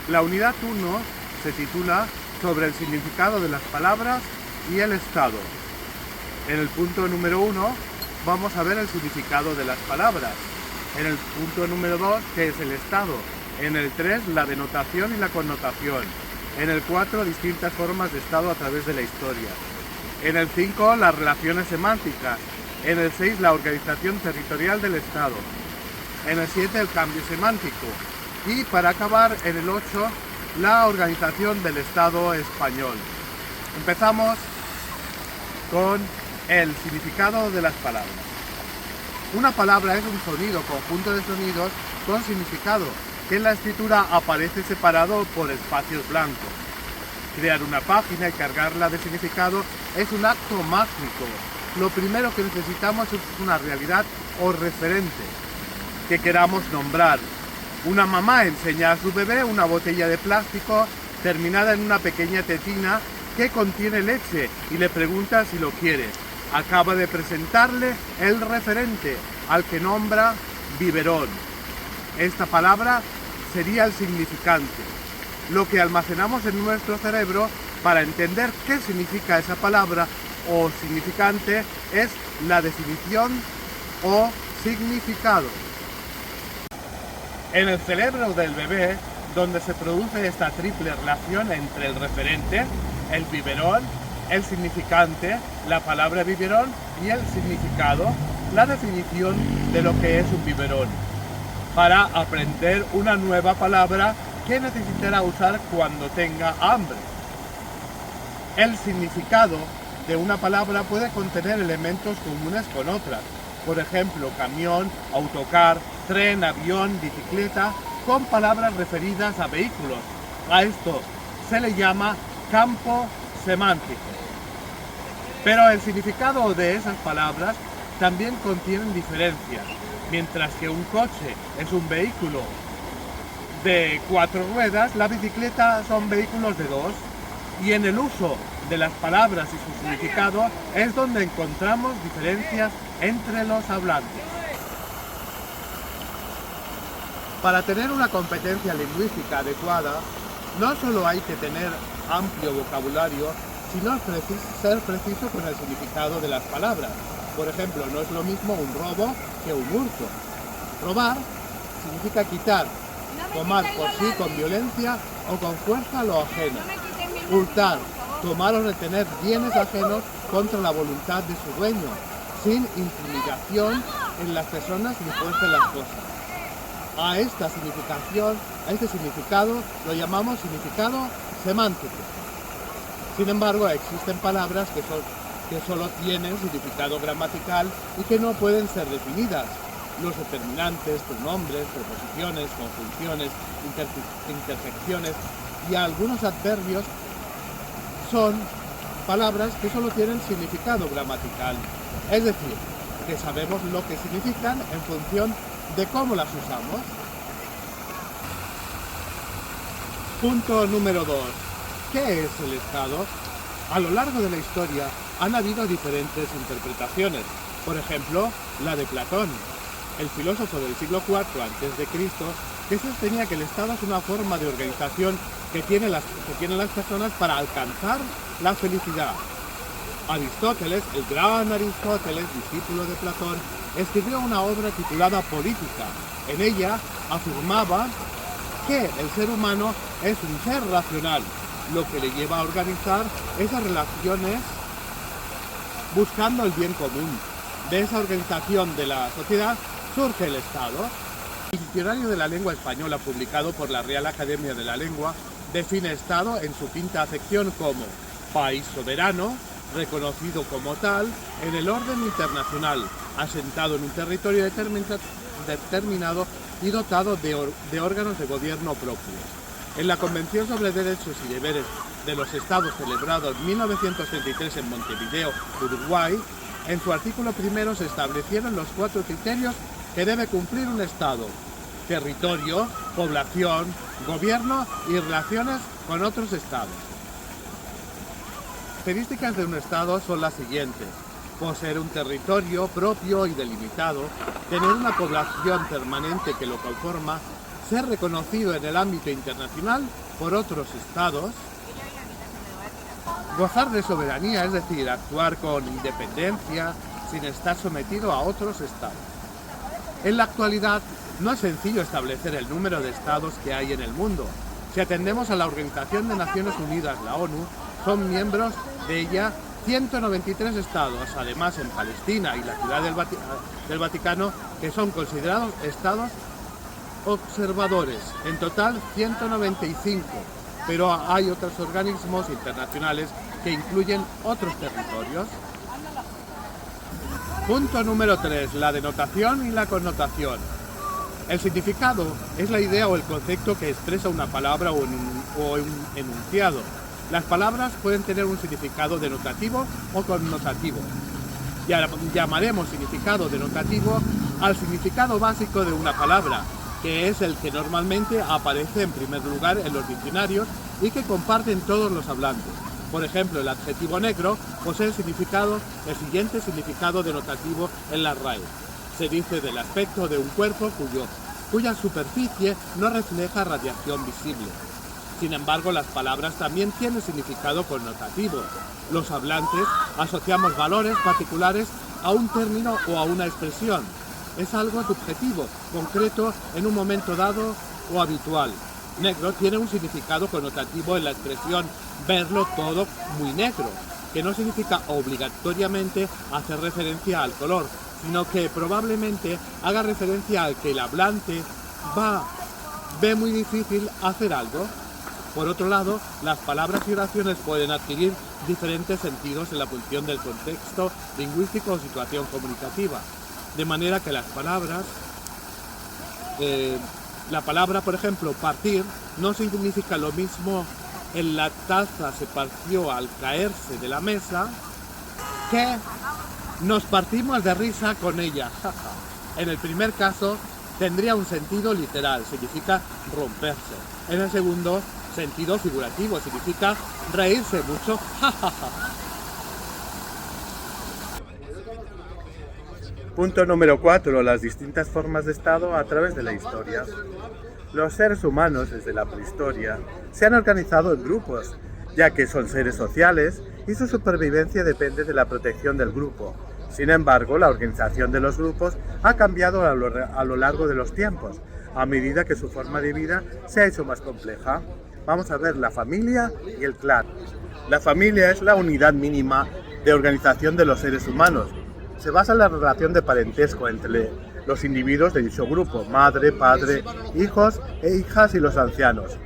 La unidad 1 se titula sobre el significado de las palabras y el Estado. En el punto número 1 vamos a ver el significado de las palabras. En el punto número 2, ¿qué es el Estado? En el 3, la denotación y la connotación. En el 4, distintas formas de Estado a través de la historia. En el 5, las relaciones semánticas. En el 6, la organización territorial del Estado. En el 7, el cambio semántico. Y para acabar, en el 8, la organización del Estado español. Empezamos con el significado de las palabras. Una palabra es un sonido, conjunto de sonidos con significado, que en la escritura aparece separado por espacios blancos. Crear una página y cargarla de significado es un acto mágico. Lo primero que necesitamos es una realidad o referente que queramos nombrar. Una mamá enseña a su bebé una botella de plástico terminada en una pequeña tetina que contiene leche y le pregunta si lo quiere. Acaba de presentarle el referente, al que nombra biberón. Esta palabra sería el significante, lo que almacenamos en nuestro cerebro para entender qué significa esa palabra o significante es la definición o significado. En el cerebro del bebé, donde se produce esta triple relación entre el referente, el biberón, el significante, la palabra biberón y el significado, la definición de lo que es un biberón, para aprender una nueva palabra que necesitará usar cuando tenga hambre. El significado de una palabra puede contener elementos comunes con otras, por ejemplo, camión, autocar, tren, avión, bicicleta, con palabras referidas a vehículos. A esto se le llama campo semántico. Pero el significado de esas palabras también contienen diferencias. Mientras que un coche es un vehículo de 4 ruedas, la bicicleta son vehículos de 2. Y en el uso de las palabras y su significado es donde encontramos diferencias entre los hablantes. Para tener una competencia lingüística adecuada, no solo hay que tener amplio vocabulario, sino ser preciso con el significado de las palabras. Por ejemplo, no es lo mismo un robo que un hurto. Robar significa quitar, tomar por sí con violencia o con fuerza lo ajeno. Hurtar, tomar o retener bienes ajenos contra la voluntad de su dueño, sin intimidación en las personas ni fuerza en las cosas. A esta significación, a este significado lo llamamos significado semántico. Sin embargo, existen palabras que solo tienen significado gramatical y que no pueden ser definidas. Los determinantes, pronombres, preposiciones, conjunciones, interjecciones y algunos adverbios son palabras que solo tienen significado gramatical. Es decir, que sabemos lo que significan en función de cómo las usamos. Punto número 2. ¿Qué es el Estado? A lo largo de la historia han habido diferentes interpretaciones. Por ejemplo, la de Platón, el filósofo del siglo IV a.C., que sostenía que el Estado es una forma de organización que tienen las personas para alcanzar la felicidad. Aristóteles, el gran Aristóteles, discípulo de Platón, escribió una obra titulada Política. En ella afirmaba que el ser humano es un ser racional, lo que le lleva a organizar esas relaciones buscando el bien común. De esa organización de la sociedad surge el Estado. El Diccionario de la Lengua Española, publicado por la Real Academia de la Lengua, define Estado en su quinta acepción como país soberano, reconocido como tal en el orden internacional, asentado en un territorio determinado y dotado de órganos de gobierno propios. En la Convención sobre Derechos y Deberes de los Estados, celebrado en 1933 en Montevideo, Uruguay, en su artículo primero se establecieron los 4 criterios que debe cumplir un Estado: territorio, población, gobierno y relaciones con otros Estados. Características de un Estado son las siguientes: poseer un territorio propio y delimitado, tener una población permanente que lo conforma, ser reconocido en el ámbito internacional por otros estados, gozar de soberanía, es decir, actuar con independencia sin estar sometido a otros estados. En la actualidad no es sencillo establecer el número de estados que hay en el mundo. Si atendemos a la Organización de Naciones Unidas, la ONU, son miembros de ella 193 estados, además en Palestina y la Ciudad del Vaticano, que son considerados estados observadores, en total 195, pero hay otros organismos internacionales que incluyen otros territorios. Punto número 3, la denotación y la connotación. El significado es la idea o el concepto que expresa una palabra o un enunciado. Las palabras pueden tener un significado denotativo o connotativo. Llamaremos significado denotativo al significado básico de una palabra, que es el que normalmente aparece en primer lugar en los diccionarios y que comparten todos los hablantes. Por ejemplo, el adjetivo negro posee el siguiente significado denotativo en la RAE. Se dice del aspecto de un cuerpo cuya superficie no refleja radiación visible. Sin embargo, las palabras también tienen significado connotativo. Los hablantes asociamos valores particulares a un término o a una expresión. Es algo subjetivo, concreto en un momento dado o habitual. Negro tiene un significado connotativo en la expresión verlo todo muy negro, que no significa obligatoriamente hacer referencia al color, sino que probablemente haga referencia al que el hablante ve muy difícil hacer algo. Por otro lado, las palabras y oraciones pueden adquirir diferentes sentidos en la función del contexto lingüístico o situación comunicativa, de manera que las palabras, la palabra, por ejemplo, partir, no significa lo mismo en la taza se partió al caerse de la mesa que nos partimos de risa con ella. En el primer caso tendría un sentido literal, significa romperse. En el segundo, sentido figurativo, significa reírse mucho. Punto número 4. Las distintas formas de Estado a través de la historia. Los seres humanos, desde la prehistoria, se han organizado en grupos, ya que son seres sociales y su supervivencia depende de la protección del grupo. Sin embargo, la organización de los grupos ha cambiado a lo largo de los tiempos, a medida que su forma de vida se ha hecho más compleja. Vamos a ver la familia y el clan. La familia es la unidad mínima de organización de los seres humanos. Se basa en la relación de parentesco entre los individuos de dicho grupo, madre, padre, hijos e hijas y los ancianos.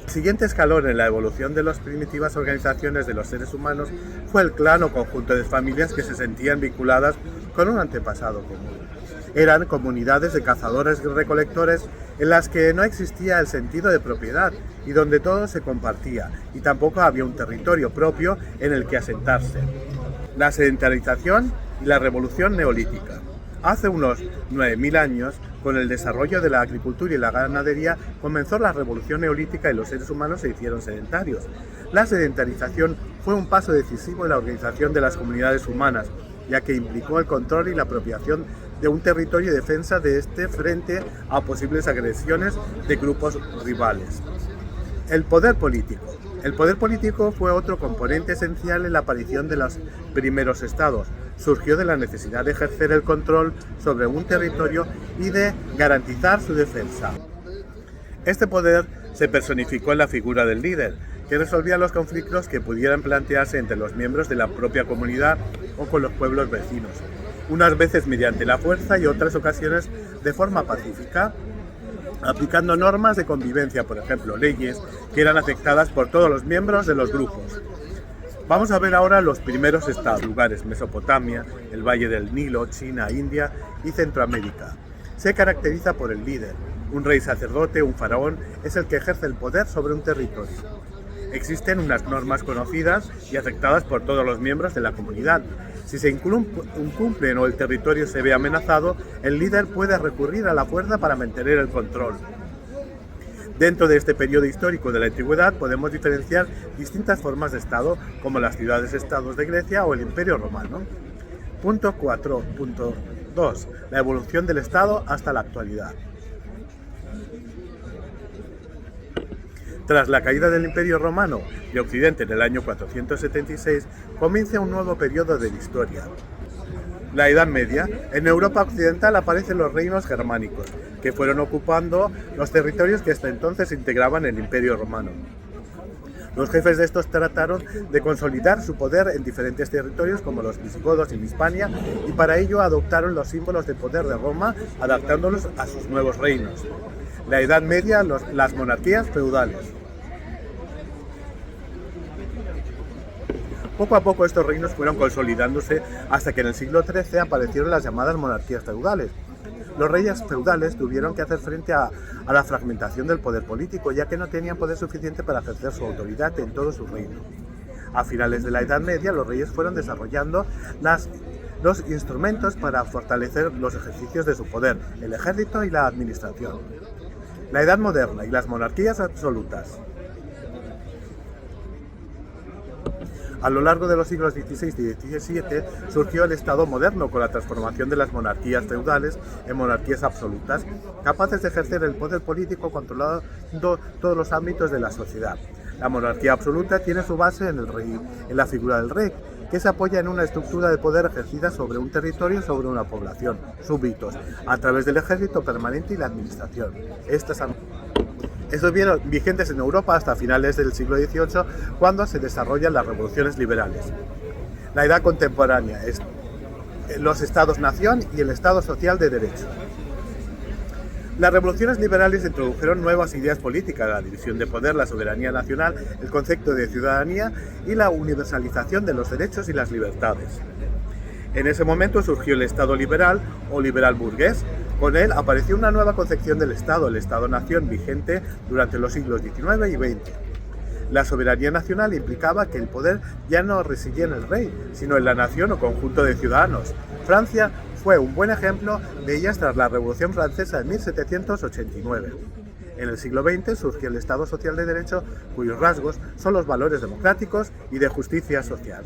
El siguiente escalón en la evolución de las primitivas organizaciones de los seres humanos fue el clan o conjunto de familias que se sentían vinculadas con un antepasado común. Eran comunidades de cazadores y recolectores en las que no existía el sentido de propiedad y donde todo se compartía, y tampoco había un territorio propio en el que asentarse. La sedentarización y la revolución neolítica. Hace unos 9.000 años, con el desarrollo de la agricultura y la ganadería, comenzó la revolución neolítica y los seres humanos se hicieron sedentarios. La sedentarización fue un paso decisivo en la organización de las comunidades humanas, ya que implicó el control y la apropiación de un territorio y defensa de este frente a posibles agresiones de grupos rivales. El poder político. El poder político fue otro componente esencial en la aparición de los primeros estados. Surgió de la necesidad de ejercer el control sobre un territorio y de garantizar su defensa. Este poder se personificó en la figura del líder, que resolvía los conflictos que pudieran plantearse entre los miembros de la propia comunidad o con los pueblos vecinos, unas veces mediante la fuerza y otras ocasiones de forma pacífica, aplicando normas de convivencia, por ejemplo, leyes que eran aceptadas por todos los miembros de los grupos. Vamos a ver ahora los primeros estados, lugares: Mesopotamia, el Valle del Nilo, China, India y Centroamérica. Se caracteriza por el líder. Un rey sacerdote, un faraón, es el que ejerce el poder sobre un territorio. Existen unas normas conocidas y aceptadas por todos los miembros de la comunidad. Si se incumplen o el territorio se ve amenazado, el líder puede recurrir a la fuerza para mantener el control. Dentro de este periodo histórico de la antigüedad podemos diferenciar distintas formas de Estado, como las ciudades-estados de Grecia o el Imperio Romano. Punto 4.2. La evolución del Estado hasta la actualidad. Tras la caída del Imperio Romano de Occidente en el año 476, comienza un nuevo periodo de la historia. La Edad Media. En Europa occidental aparecen los reinos germánicos, que fueron ocupando los territorios que hasta entonces integraban el Imperio Romano. Los jefes de estos trataron de consolidar su poder en diferentes territorios como los visigodos en Hispania, y para ello adoptaron los símbolos de poder de Roma, adaptándolos a sus nuevos reinos. La Edad Media, las monarquías feudales. Poco a poco estos reinos fueron consolidándose hasta que en el siglo XIII aparecieron las llamadas monarquías feudales. Los reyes feudales tuvieron que hacer frente a la fragmentación del poder político, ya que no tenían poder suficiente para ejercer su autoridad en todo su reino. A finales de la Edad Media, los reyes fueron desarrollando los instrumentos para fortalecer los ejercicios de su poder, el ejército y la administración. La Edad Moderna y las monarquías absolutas. A lo largo de los siglos XVI y XVII surgió el Estado moderno con la transformación de las monarquías feudales en monarquías absolutas, capaces de ejercer el poder político controlando todos los ámbitos de la sociedad. La monarquía absoluta tiene su base en el rey, en la figura del rey, que se apoya en una estructura de poder ejercida sobre un territorio y sobre una población, súbditos, a través del ejército permanente y la administración. Estuvieron vigentes en Europa hasta finales del siglo XVIII, cuando se desarrollan las revoluciones liberales. La edad contemporánea es los estados-nación y el Estado social de derecho. Las revoluciones liberales introdujeron nuevas ideas políticas, la división de poder, la soberanía nacional, el concepto de ciudadanía y la universalización de los derechos y las libertades. En ese momento surgió el Estado liberal o liberal burgués. Con él apareció una nueva concepción del Estado, el Estado-nación, vigente durante los siglos XIX y XX. La soberanía nacional implicaba que el poder ya no residía en el rey, sino en la nación o conjunto de ciudadanos. Francia fue un buen ejemplo de ellas tras la Revolución Francesa de 1789. En el siglo XX surgió el Estado social de derecho, cuyos rasgos son los valores democráticos y de justicia social.